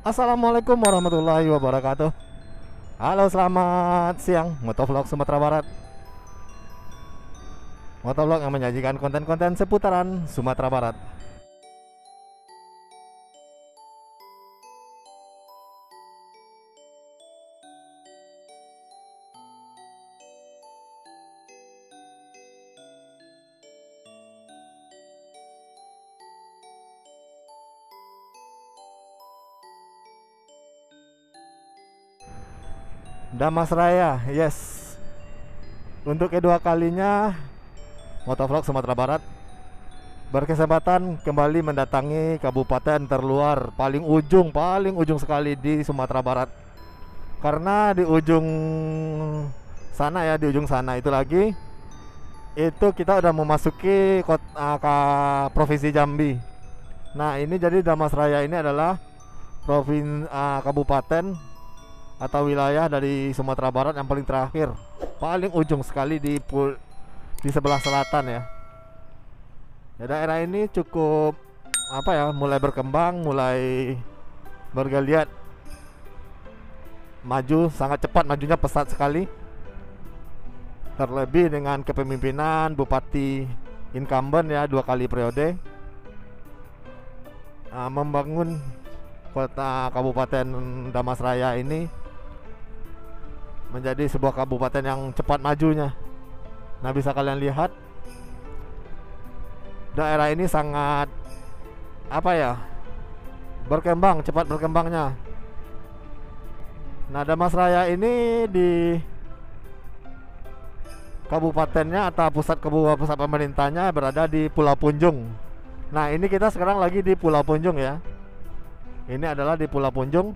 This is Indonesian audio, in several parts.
Assalamualaikum warahmatullahi wabarakatuh. Halo, selamat siang, Motovlog Sumatera Barat. Motovlog yang menyajikan konten-konten seputaran Sumatera Barat. Damas Raya, yes. Untuk kedua kalinya Motovlog Sumatera Barat berkesempatan kembali mendatangi kabupaten terluar paling ujung sekali di Sumatera Barat. Karena di ujung sana ya, di ujung sana itu lagi, itu kita udah memasuki kota, provinsi Jambi. Nah, ini jadi Damas Raya ini adalah kabupaten atau wilayah dari Sumatera Barat yang paling terakhir, paling ujung sekali di sebelah selatan ya. Ya, daerah ini cukup mulai berkembang, mulai bergeliat, maju sangat cepat, majunya pesat sekali. Terlebih dengan kepemimpinan Bupati incumbent ya, 2 kali periode, membangun kota Kabupaten Damas Raya ini menjadi sebuah kabupaten yang cepat majunya. Nah, bisa kalian lihat daerah ini sangat berkembang, cepat berkembangnya. Nah, Damas Raya ini di kabupatennya atau pusat pemerintahnya berada di Pulau Punjung. Nah, ini kita sekarang lagi di Pulau Punjung ya. Ini adalah di Pulau Punjung,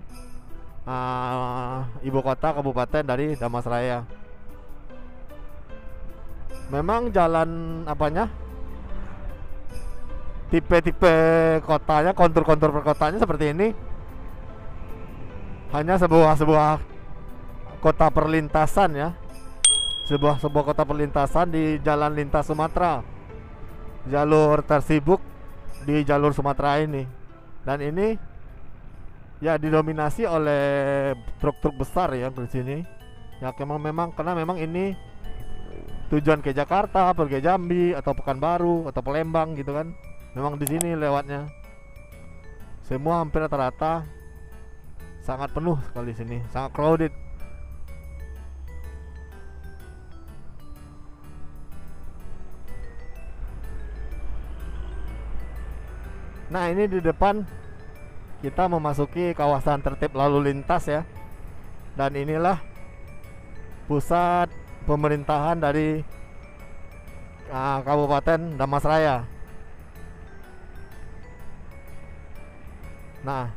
ibu kota kabupaten dari Damas Raya. Memang jalan tipe-tipe kotanya, kontur-kontur perkotanya seperti ini. Hanya sebuah kota perlintasan ya. Sebuah kota perlintasan di jalan lintas Sumatera. Jalur tersibuk di jalur Sumatera ini. Dan ini ya didominasi oleh truk-truk besar ya di sini. Ya karena memang ini tujuan ke Jakarta, pergi Jambi atau Pekanbaru atau Palembang gitu kan. Memang di sini lewatnya. Semua hampir rata-rata sangat penuh sekali di sini, sangat crowded. Nah, ini di depan kita memasuki kawasan tertib lalu lintas ya. Dan inilah pusat pemerintahan dari Kabupaten Damas Raya. Nah,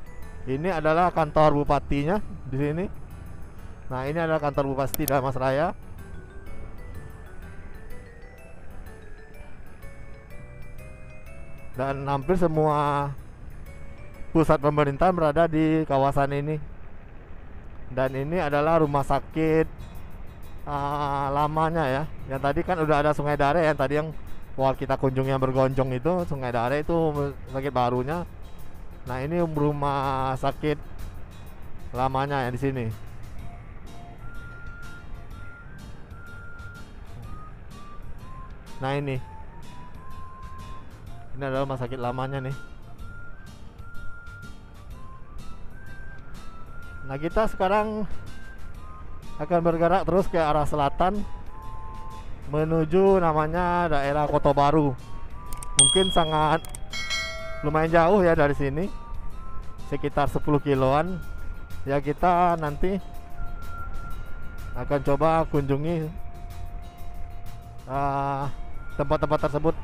ini adalah kantor bupatinya di sini. Nah, ini adalah kantor Bupati Damas Raya. Dan hampir semua pusat pemerintahan berada di kawasan ini. Dan ini adalah rumah sakit lamanya ya. Yang tadi kan udah ada Sungai Dare, yang tadi yang kita kunjungi yang bergonjong itu Sungai Dare, itu sakit barunya. Nah, ini rumah sakit lamanya yang di sini. Nah, ini adalah rumah sakit lamanya nih. Nah, kita sekarang akan bergerak terus ke arah selatan menuju namanya daerah Kota Baru. Mungkin sangat lumayan jauh ya dari sini, sekitar 10 kiloan. Ya, kita nanti akan coba kunjungi tempat-tempat tersebut.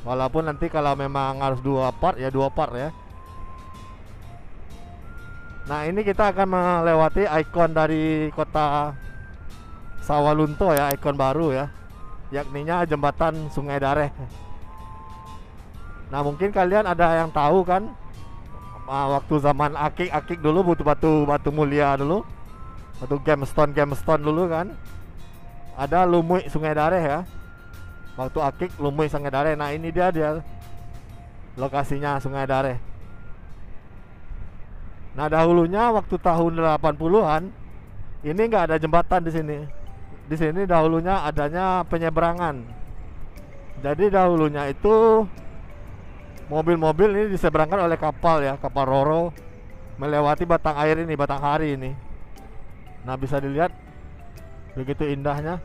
Walaupun nanti kalau memang harus 2 part ya. Nah, ini kita akan melewati ikon dari kota Sawalunto ya, ikon baru ya, yakninya jembatan Sungai Dare. Nah, mungkin kalian ada yang tahu kan, waktu zaman akik dulu, butuh batu mulia dulu, batu gemstone dulu kan, ada lumui Sungai Dare ya. Waktu akik lumui Sungai Dare. Nah, ini dia lokasinya Sungai Dare. Nah, dahulunya waktu tahun 80-an ini nggak ada jembatan di sini. Di sini dahulunya adanya penyeberangan. Jadi dahulunya itu mobil-mobil ini diseberangkan oleh kapal ya, kapal Roro melewati batang air ini, batang hari ini. Nah, bisa dilihat begitu indahnya.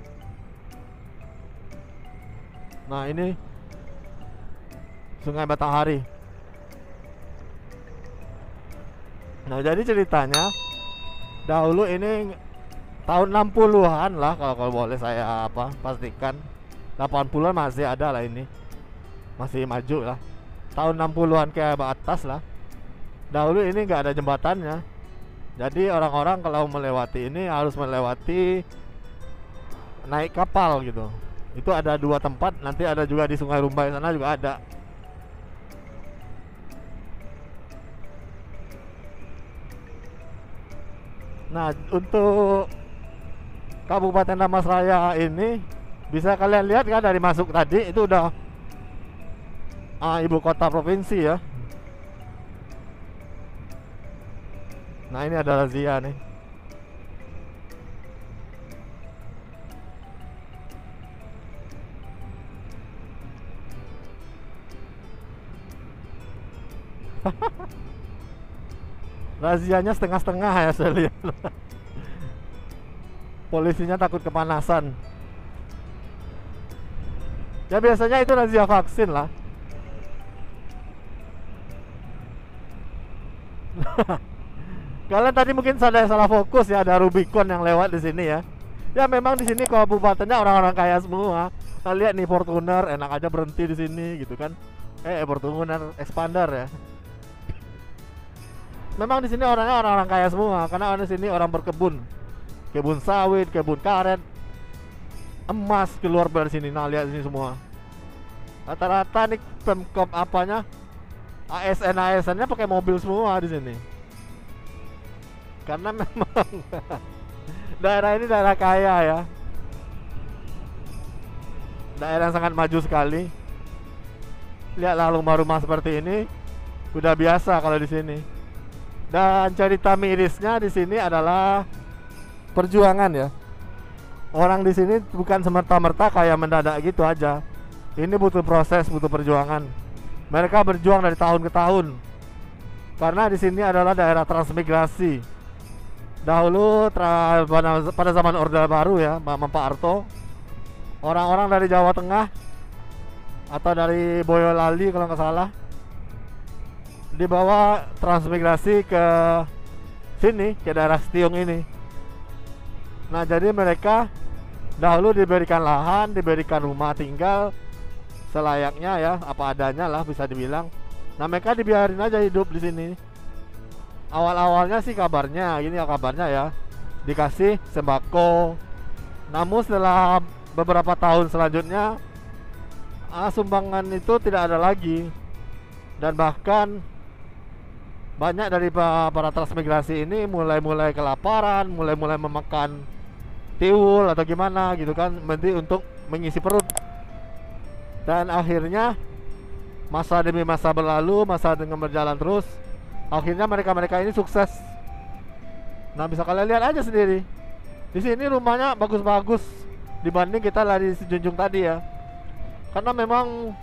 Nah, ini Sungai Batanghari. Nah, jadi ceritanya dahulu ini tahun 60-an lah, kalau boleh saya pastikan. 80-an masih ada lah ini. Masih maju lah. Tahun 60-an ke atas lah. Dahulu ini nggak ada jembatannya. Jadi orang-orang kalau melewati ini harus melewati naik kapal gitu. Itu ada 2 tempat, nanti ada juga di Sungai Rumbai sana juga ada. Nah, untuk Kabupaten Damastraya ini bisa kalian lihat kan dari masuk tadi itu udah ibu kota provinsi ya. Nah, ini ada razia nih. Razianya setengah-setengah ya saya lihat. Polisinya takut kepanasan. Ya biasanya itu razia vaksin lah. Kalian tadi mungkin salah fokus ya, ada Rubicon yang lewat di sini ya. Ya memang di sini kabupatennya orang-orang kaya semua. Nah, lihat nih Fortuner enak aja berhenti di sini gitu kan. Fortuner Expander ya. Memang di sini orangnya orang-orang kaya semua karena di sini orang berkebun, kebun sawit, kebun karet, emas keluar dari sini. Nah, lihat sini semua. Rata-rata nih Pemkop ASN-nya pakai mobil semua di sini. Karena memang daerah ini daerah kaya ya. Daerah yang sangat maju sekali. Lihatlah rumah-rumah seperti ini udah biasa kalau di sini. Dan cerita mirisnya di sini adalah perjuangan ya. Orang di sini bukan semerta-merta kayak mendadak gitu aja. Ini butuh proses, butuh perjuangan. Mereka berjuang dari tahun ke tahun. Karena di sini adalah daerah transmigrasi. Dahulu pada zaman Orde Baru ya, Pak Harto, orang-orang dari Jawa Tengah atau dari Boyolali kalau nggak salah dibawa transmigrasi ke sini, ke daerah Setiung ini. Nah, jadi mereka dahulu diberikan lahan, diberikan rumah tinggal selayaknya ya, apa adanya lah bisa dibilang. Nah, mereka dibiarin aja hidup di sini. Awal-awalnya sih kabarnya, gini ya kabarnya ya, dikasih sembako. Namun setelah beberapa tahun selanjutnya, sumbangan itu tidak ada lagi. Dan bahkan banyak dari para transmigrasi ini mulai kelaparan, mulai memakan tiwul atau gimana gitu kan, berarti untuk mengisi perut. Dan akhirnya masa demi masa berlalu, masa dengan berjalan terus, akhirnya mereka ini sukses. Nah, bisa kalian lihat aja sendiri. Di sini rumahnya bagus-bagus dibanding kita lari di Junjung tadi ya. Karena memang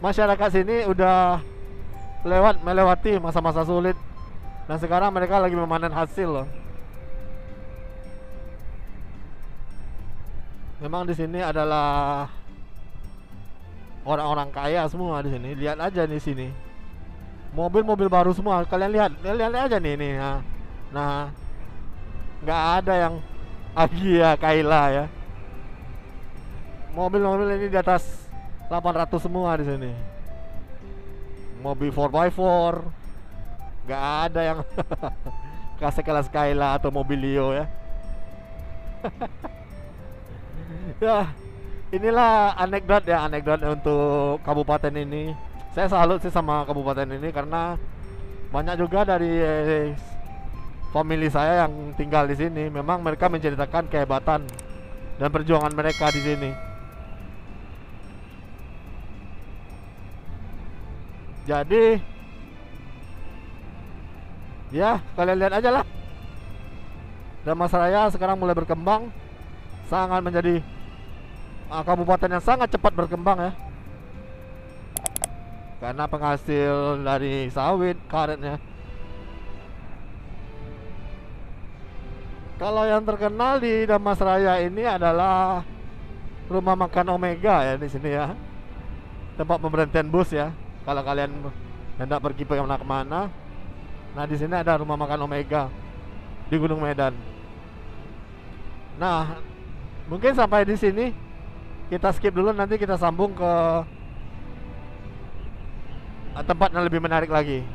masyarakat sini udah melewati masa-masa sulit. Dan sekarang mereka lagi memanen hasil loh. Memang di sini adalah orang-orang kaya semua di sini. Lihat aja di sini. Mobil-mobil baru semua. Kalian lihat aja nih ini. Nah, nggak ada yang Agya Kaila ya. Mobil-mobil ini di atas 800 semua di sini. Mobil 4x4, nggak ada yang kelas Kaila atau Mobilio ya. Ya, inilah anekdot untuk kabupaten ini. Saya salut sih sama kabupaten ini karena banyak juga dari family saya yang tinggal di sini. Memang mereka menceritakan kehebatan dan perjuangan mereka di sini. Jadi Ya, kalian lihat aja lah. Damastraya sekarang mulai berkembang, sangat menjadi kabupaten yang sangat cepat berkembang ya. Karena penghasil dari sawit, karetnya. Kalau yang terkenal di Damastraya ini adalah rumah makan Omega ya di sini ya. Tempat pemberhentian bus ya. Kalau kalian hendak pergi kemana-mana, nah di sini ada rumah makan Omega di Gunung Medan. Nah, mungkin sampai di sini kita skip dulu, nanti kita sambung ke tempat yang lebih menarik lagi.